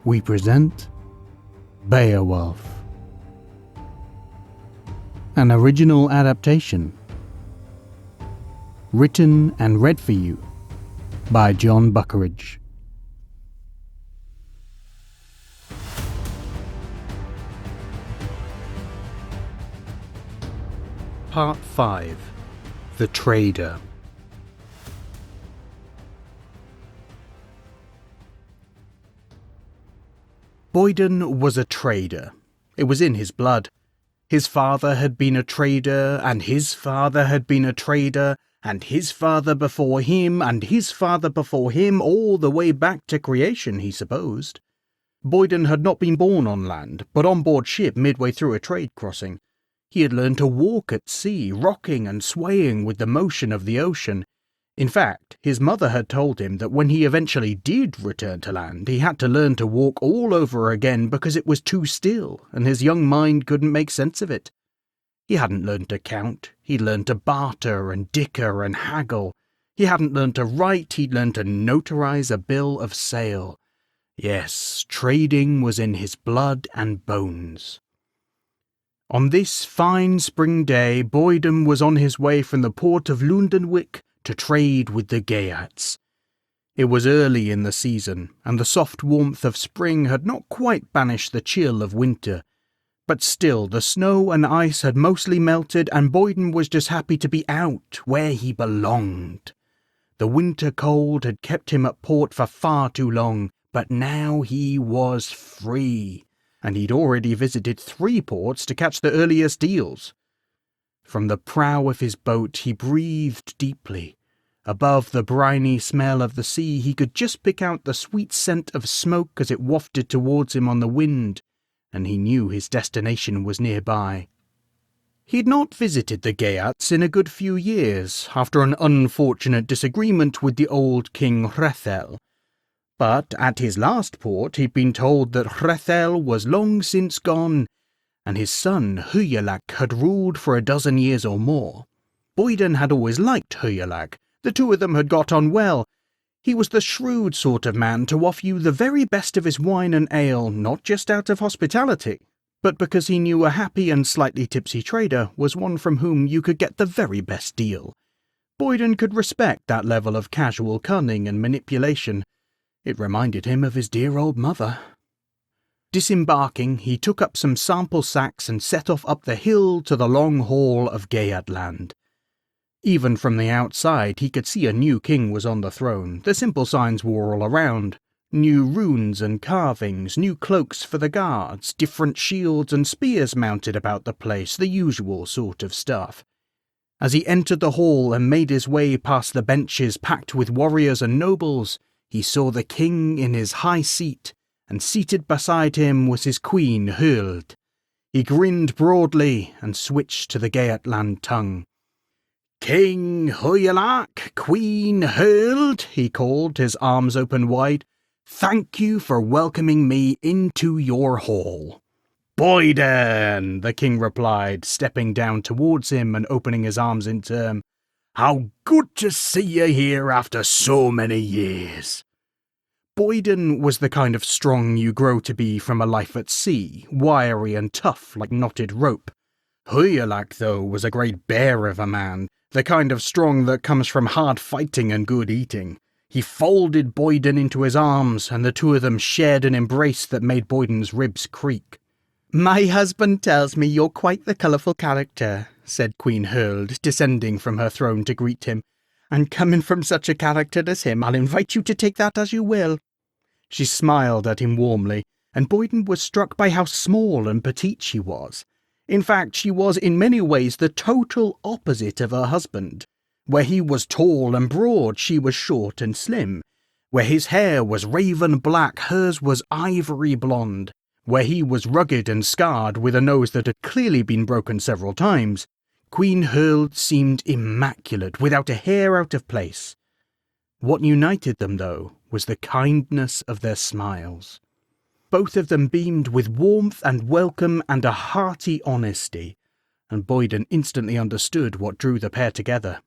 we present Beowulf, an original adaptation, written and read for you by John Buckeridge. Part 5. The Trader. Boyden was a trader. It was in his blood. His father had been a trader, and his father had been a trader, and his father before him, and his father before him, all the way back to creation, he supposed. Boyden had not been born on land, but on board ship midway through a trade crossing. He had learned to walk at sea, rocking and swaying with the motion of the ocean. In fact, his mother had told him that when he eventually did return to land, he had to learn to walk all over again because it was too still, and his young mind couldn't make sense of it. He hadn't learned to count. He'd learned to barter and dicker and haggle. He hadn't learned to write. He'd learned to notarize a bill of sale. Yes, trading was in his blood and bones. On this fine spring day, Boyden was on his way from the port of Lundenwic to trade with the Geats. It was early in the season, and the soft warmth of spring had not quite banished the chill of winter. But still, the snow and ice had mostly melted, and Boyden was just happy to be out, where he belonged. The winter cold had kept him at port for far too long, but now he was free, and he'd already visited 3 ports to catch the earliest deals. From the prow of his boat he breathed deeply. Above the briny smell of the sea he could just pick out the sweet scent of smoke as it wafted towards him on the wind, and he knew his destination was nearby. He'd not visited the Geats in a good few years, after an unfortunate disagreement with the old King Hrethel. But at his last port he'd been told that Hrethel was long since gone, and his son Hygelac had ruled for a dozen years or more. Boyden had always liked Hygelac. The two of them had got on well. He was the shrewd sort of man to offer you the very best of his wine and ale, not just out of hospitality, but because he knew a happy and slightly tipsy trader was one from whom you could get the very best deal. Boyden could respect that level of casual cunning and manipulation. It reminded him of his dear old mother. Disembarking, he took up some sample sacks and set off up the hill to the long hall of Geatland. Even from the outside he could see a new king was on the throne. The simple signs were all around. New runes and carvings, new cloaks for the guards, different shields and spears mounted about the place, the usual sort of stuff. As he entered the hall and made his way past the benches packed with warriors and nobles, he saw the king in his high seat, and seated beside him was his queen Huld. He grinned broadly and switched to the Geatland tongue. "King Hygelac, Queen Huld," he called, his arms open wide. "Thank you for welcoming me into your hall." "Boyden," the king replied, stepping down towards him and opening his arms in turn. "How good to see you here after so many years." Boyden was the kind of strong you grow to be from a life at sea, wiry and tough like knotted rope. Hygelac, though, was a great bear of a man, the kind of strong that comes from hard fighting and good eating. He folded Boyden into his arms, and the two of them shared an embrace that made Boyden's ribs creak. "My husband tells me you're quite the colourful character," said Queen Huld, descending from her throne to greet him. "And coming from such a character as him, I'll invite you to take that as you will." She smiled at him warmly, and Boyden was struck by how small and petite she was. In fact, she was in many ways the total opposite of her husband. Where he was tall and broad, she was short and slim. Where his hair was raven black, hers was ivory blonde. Where he was rugged and scarred, with a nose that had clearly been broken several times, Queen Huld seemed immaculate, without a hair out of place. What united them, though, was the kindness of their smiles. Both of them beamed with warmth and welcome and a hearty honesty, and Boyden instantly understood what drew the pair together.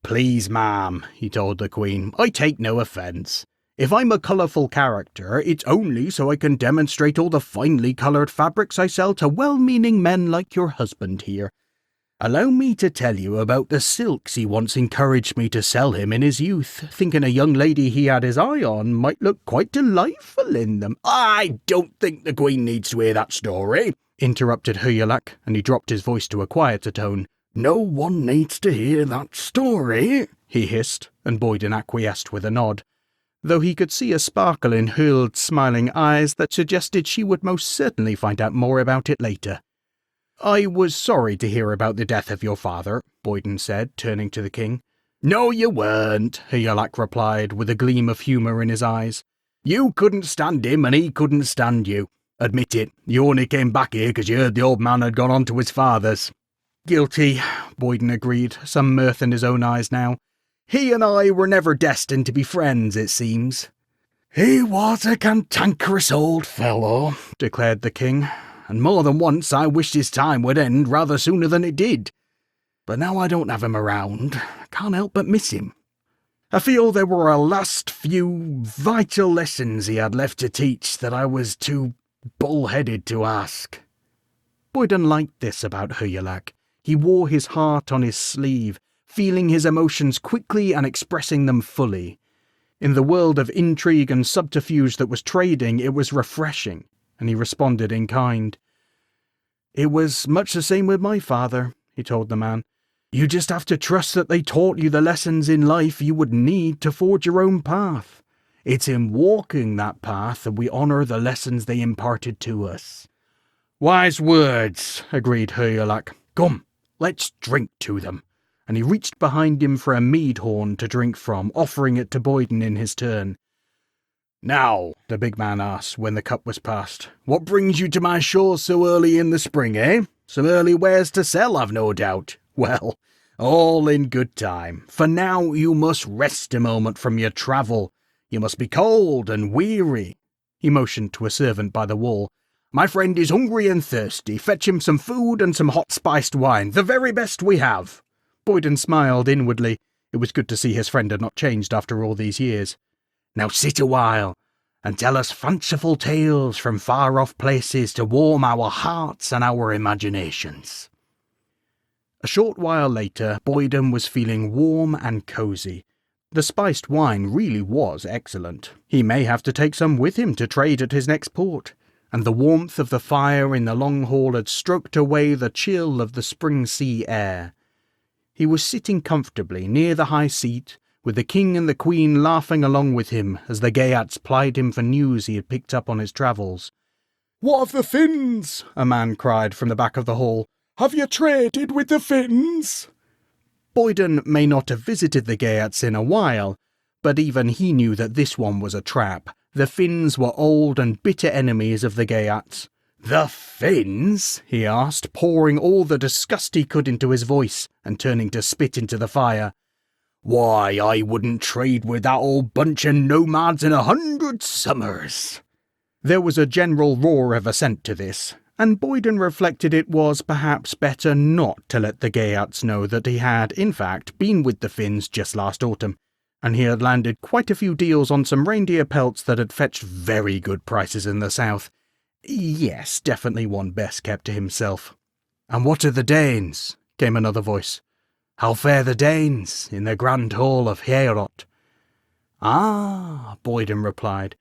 "Please, ma'am," he told the Queen, "I take no offence. If I'm a colourful character, it's only so I can demonstrate all the finely coloured fabrics I sell to well-meaning men like your husband here. Allow me to tell you about the silks he once encouraged me to sell him in his youth, thinking a young lady he had his eye on might look quite delightful in them." "I don't think the Queen needs to hear that story," interrupted Higelac, and he dropped his voice to a quieter tone. "No one needs to hear that story," he hissed, and Boyden acquiesced with a nod, though he could see a sparkle in Hild's smiling eyes that suggested she would most certainly find out more about it later. "I was sorry to hear about the death of your father," Boyden said, turning to the king. "No, you weren't," Higelac replied, with a gleam of humour in his eyes. "You couldn't stand him and he couldn't stand you. Admit it, you only came back here because you heard the old man had gone on to his father's." "Guilty," Boyden agreed, some mirth in his own eyes now. "He and I were never destined to be friends, it seems." "He was a cantankerous old fellow," declared the king, "and more than once I wished his time would end rather sooner than it did. But now I don't have him around, I can't help but miss him. I feel there were a last few vital lessons he had left to teach that I was too bull-headed to ask." Boyden liked this about Higelac. He wore his heart on his sleeve, feeling his emotions quickly and expressing them fully. In the world of intrigue and subterfuge that was trading, it was refreshing, and he responded in kind. "It was much the same with my father," he told the man. "You just have to trust that they taught you the lessons in life you would need to forge your own path. It's in walking that path that we honour the lessons they imparted to us." "Wise words," agreed Higelac. "Come, let's drink to them." And he reached behind him for a mead horn to drink from, offering it to Boyden in his turn. "Now," the big man asked when the cup was passed, "what brings you to my shores so early in the spring, eh? Some early wares to sell, I've no doubt. Well, all in good time, for now you must rest a moment from your travel. You must be cold and weary." He motioned to a servant by the wall. "My friend is hungry and thirsty. Fetch him some food and some hot spiced wine, the very best we have." Boyden smiled inwardly. It was good to see his friend had not changed after all these years. "Now sit a while, and tell us fanciful tales from far-off places to warm our hearts and our imaginations." A short while later, Boyden was feeling warm and cosy. The spiced wine really was excellent. He may have to take some with him to trade at his next port, and the warmth of the fire in the long hall had stroked away the chill of the spring sea air. He was sitting comfortably near the high seat, with the king and the queen laughing along with him as the Geats plied him for news he had picked up on his travels. "What of the Finns?" a man cried from the back of the hall. "Have you traded with the Finns?" Boyden may not have visited the Geats in a while, but even he knew that this one was a trap. The Finns were old and bitter enemies of the Geats. "The Finns?" he asked, pouring all the disgust he could into his voice and turning to spit into the fire. "Why, I wouldn't trade with that old bunch of nomads in 100 summers." There was a general roar of assent to this, and Boyden reflected it was perhaps better not to let the Geats know that he had, in fact, been with the Finns just last autumn, and he had landed quite a few deals on some reindeer pelts that had fetched very good prices in the south. Yes, definitely one best kept to himself. "And what of the Danes?" came another voice. "How fare the Danes in the grand hall of Heorot?" "Ah," Boyden replied,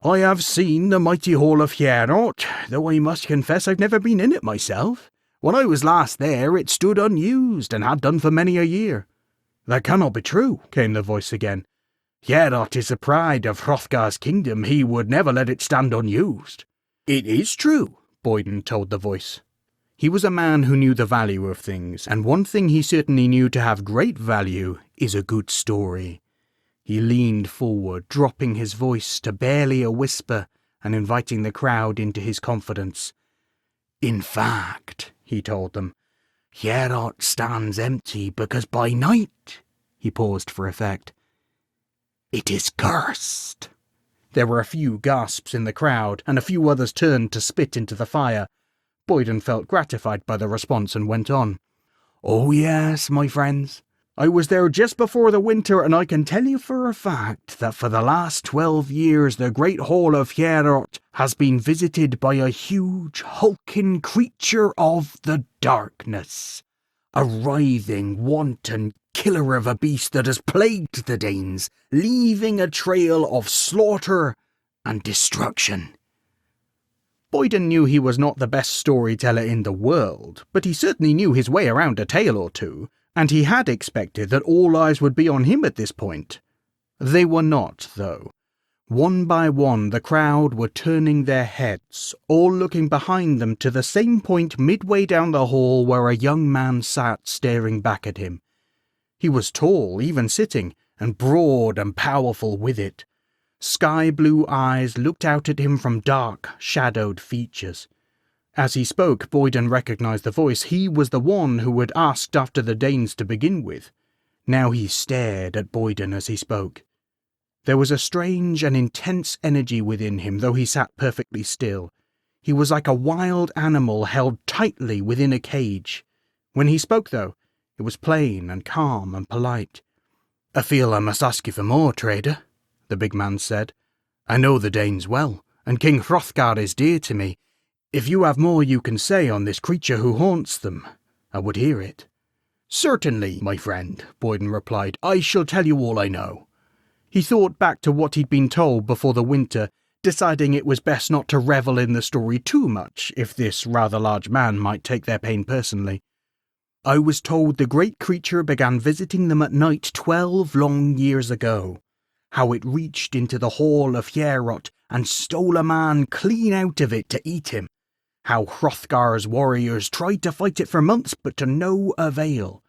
"I have seen the mighty hall of Heorot, though I must confess I've never been in it myself. When I was last there it stood unused, and had done for many a year." "That cannot be true," came the voice again. "Heorot is the pride of Hrothgar's kingdom. He would never let it stand unused." "It is true," Boyden told the voice. He was a man who knew the value of things, and one thing he certainly knew to have great value is a good story. He leaned forward, dropping his voice to barely a whisper and inviting the crowd into his confidence. "In fact," he told them, "Heorot stands empty because by night," he paused for effect, "it is cursed." There were a few gasps in the crowd, and a few others turned to spit into the fire. Boyden felt gratified by the response and went on. "Oh yes, my friends, I was there just before the winter, and I can tell you for a fact that for the last 12 years the great hall of Hierot has been visited by a huge, hulking creature of the darkness. A writhing, wanton killer of a beast that has plagued the Danes, leaving a trail of slaughter and destruction. Boyden knew he was not the best storyteller in the world, but he certainly knew his way around a tale or two, and he had expected that all eyes would be on him at this point. They were not, though. One by one the crowd were turning their heads, all looking behind them to the same point midway down the hall where a young man sat staring back at him. He was tall, even sitting, and broad and powerful with it. Sky-blue eyes looked out at him from dark, shadowed features. As he spoke, Boyden recognized the voice. He was the one who had asked after the Danes to begin with. Now he stared at Boyden as he spoke. There was a strange and intense energy within him, though he sat perfectly still. He was like a wild animal held tightly within a cage. When he spoke, though, it was plain and calm and polite. "I feel I must ask you for more, trader," the big man said. "I know the Danes well, and King Hrothgar is dear to me. If you have more you can say on this creature who haunts them, I would hear it." "Certainly, my friend," Boyden replied. "I shall tell you all I know." He thought back to what he'd been told before the winter, deciding it was best not to revel in the story too much, if this rather large man might take their pain personally. "I was told the great creature began visiting them at night 12 long years ago. How it reached into the hall of Hierot and stole a man clean out of it to eat him. How Hrothgar's warriors tried to fight it for months, but to no avail.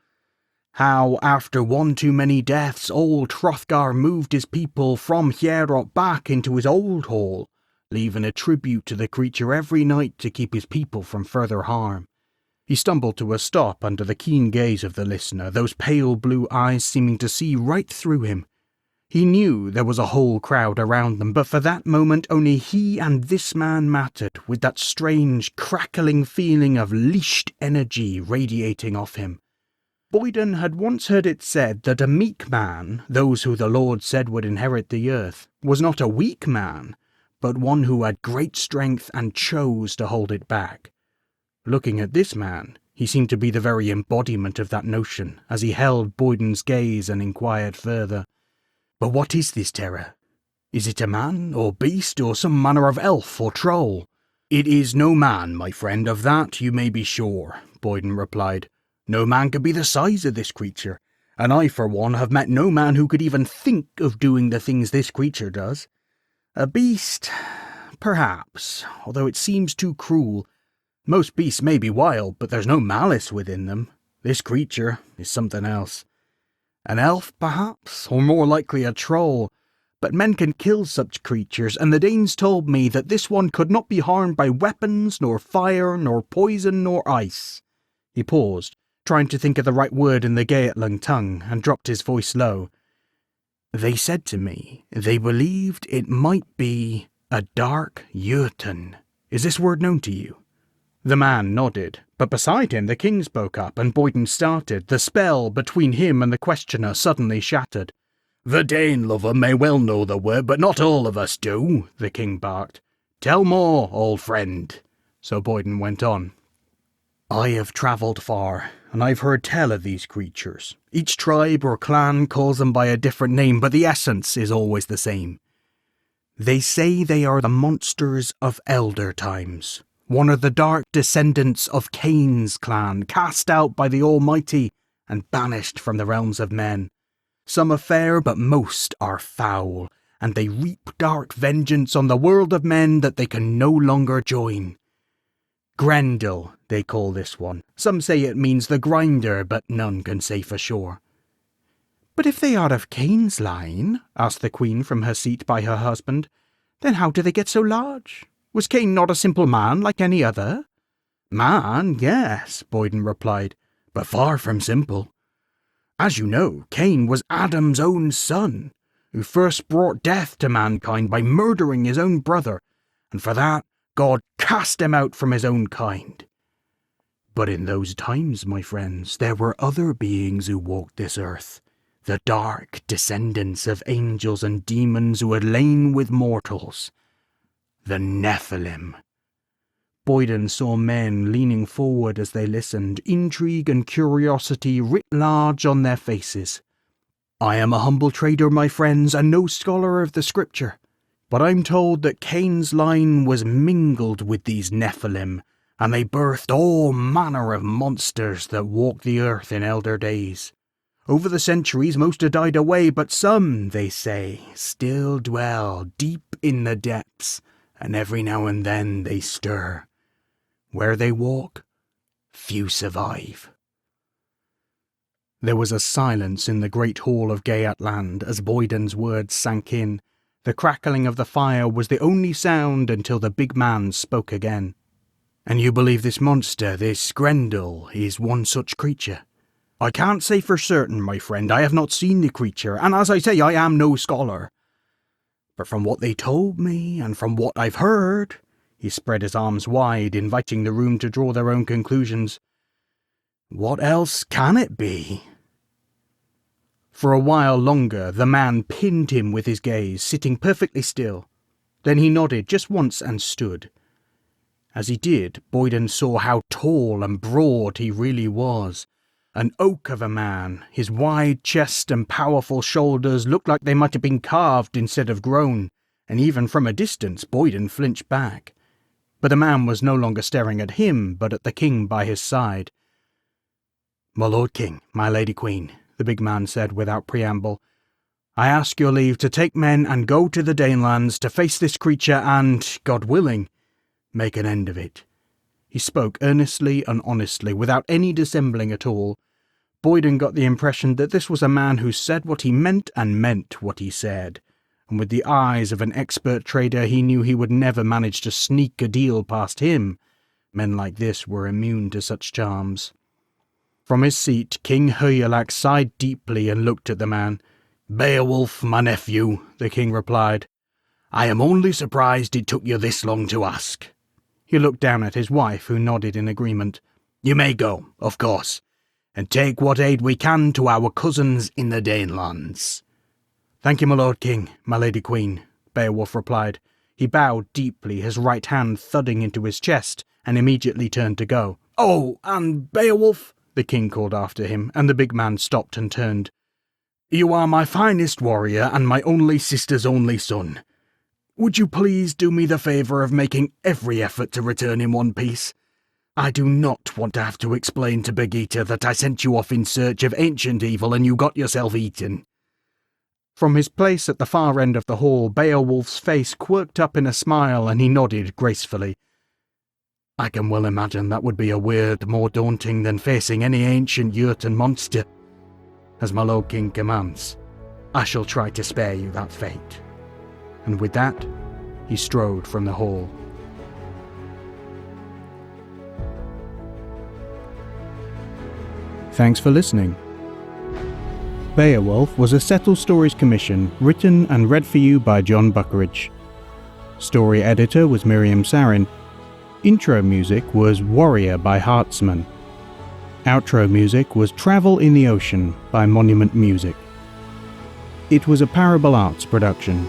How, after one too many deaths, old Hrothgar moved his people from Hierot back into his old hall, leaving a tribute to the creature every night to keep his people from further harm." He stumbled to a stop under the keen gaze of the listener, those pale blue eyes seeming to see right through him. He knew there was a whole crowd around them, but for that moment only he and this man mattered, with that strange, crackling feeling of leashed energy radiating off him. Boyden had once heard it said that a meek man, those who the Lord said would inherit the earth, was not a weak man, but one who had great strength and chose to hold it back. Looking at this man, he seemed to be the very embodiment of that notion, as he held Boyden's gaze and inquired further. "But what is this terror? Is it a man, or beast, or some manner of elf or troll?" "It is no man, my friend, of that you may be sure," Boyden replied. "No man could be the size of this creature, and I, for one, have met no man who could even think of doing the things this creature does. A beast, perhaps, although it seems too cruel. Most beasts may be wild, but there's no malice within them. This creature is something else. An elf, perhaps, or more likely a troll, but men can kill such creatures, and the Danes told me that this one could not be harmed by weapons, nor fire, nor poison, nor ice." He paused, trying to think of the right word in the Gaetling tongue, and dropped his voice low. "They said to me they believed it might be a dark Jotun. Is this word known to you?" The man nodded, but beside him the king spoke up, and Boyden started, the spell between him and the questioner suddenly shattered. "The Dane lover may well know the word, but not all of us do," the king barked. "Tell more, old friend." So Boyden went on. "I have travelled far, and I've heard tell of these creatures. Each tribe or clan calls them by a different name, but the essence is always the same. They say they are the monsters of elder times. One of the dark descendants of Cain's clan, cast out by the Almighty and banished from the realms of men. Some are fair, but most are foul, and they reap dark vengeance on the world of men that they can no longer join. Grendel, they call this one. Some say it means the grinder, but none can say for sure." "But if they are of Cain's line," asked the queen from her seat by her husband, "then how do they get so large? Was Cain not a simple man like any other?" "Man, yes," Boyden replied, "but far from simple. As you know, Cain was Adam's own son, who first brought death to mankind by murdering his own brother, and for that God cast him out from his own kind. But in those times, my friends, there were other beings who walked this earth. The dark descendants of angels and demons who had lain with mortals. The Nephilim. Boyden saw men leaning forward as they listened, intrigue and curiosity writ large on their faces. I am a humble trader, my friends, and no scholar of the scripture, but I'm told that Cain's line was mingled with these Nephilim, and they birthed all manner of monsters that walked the earth in elder days. Over the centuries most have died away, but some, they say, still dwell deep in the depths, and every now and then they stir. Where they walk, few survive. There was a silence in the great hall of Gaiatland as Boyden's words sank in. The crackling of the fire was the only sound until the big man spoke again. And you believe this monster, this Grendel, is one such creature? I can't say for certain, my friend. I have not seen the creature, and as I say, I am no scholar. But from what they told me, and from what I've heard, he spread his arms wide, inviting the room to draw their own conclusions. What else can it be? For a while longer, the man pinned him with his gaze, sitting perfectly still. Then he nodded just once and stood. As he did, Boyden saw how tall and broad he really was. An oak of a man, his wide chest and powerful shoulders looked like they might have been carved instead of grown, and even from a distance Boyden flinched back. But the man was no longer staring at him, but at the king by his side. My lord king, my lady queen, the big man said without preamble, I ask your leave to take men and go to the Danelands to face this creature and, God willing, make an end of it. He spoke earnestly and honestly, without any dissembling at all. Boyden got the impression that this was a man who said what he meant and meant what he said, and with the eyes of an expert trader he knew he would never manage to sneak a deal past him. Men like this were immune to such charms. From his seat, King Hyrjalak sighed deeply and looked at the man. Beowulf, my nephew, the king replied. I am only surprised it took you this long to ask. He looked down at his wife, who nodded in agreement. You may go, of course, and take what aid we can to our cousins in the Danelands. Thank you, my lord king, my lady queen, Beowulf replied. He bowed deeply, his right hand thudding into his chest, and immediately turned to go. Oh, and Beowulf, the king called after him, and the big man stopped and turned. You are my finest warrior and my only sister's only son. Would you please do me the favour of making every effort to return in one piece? I do not want to have to explain to Birgitte that I sent you off in search of ancient evil and you got yourself eaten. From his place at the far end of the hall, Beowulf's face quirked up in a smile and he nodded gracefully. I can well imagine that would be a word more daunting than facing any ancient Jotun monster. As my Lord King commands, I shall try to spare you that fate. And with that, he strode from the hall. Thanks for listening. Beowulf was a Settle Stories commission written and read for you by John Buckeridge. Story editor was Miriam Sarin. Intro music was Warrior by Hartzman. Outro music was Travel in the Ocean by Monument Music. It was a Parable Arts production.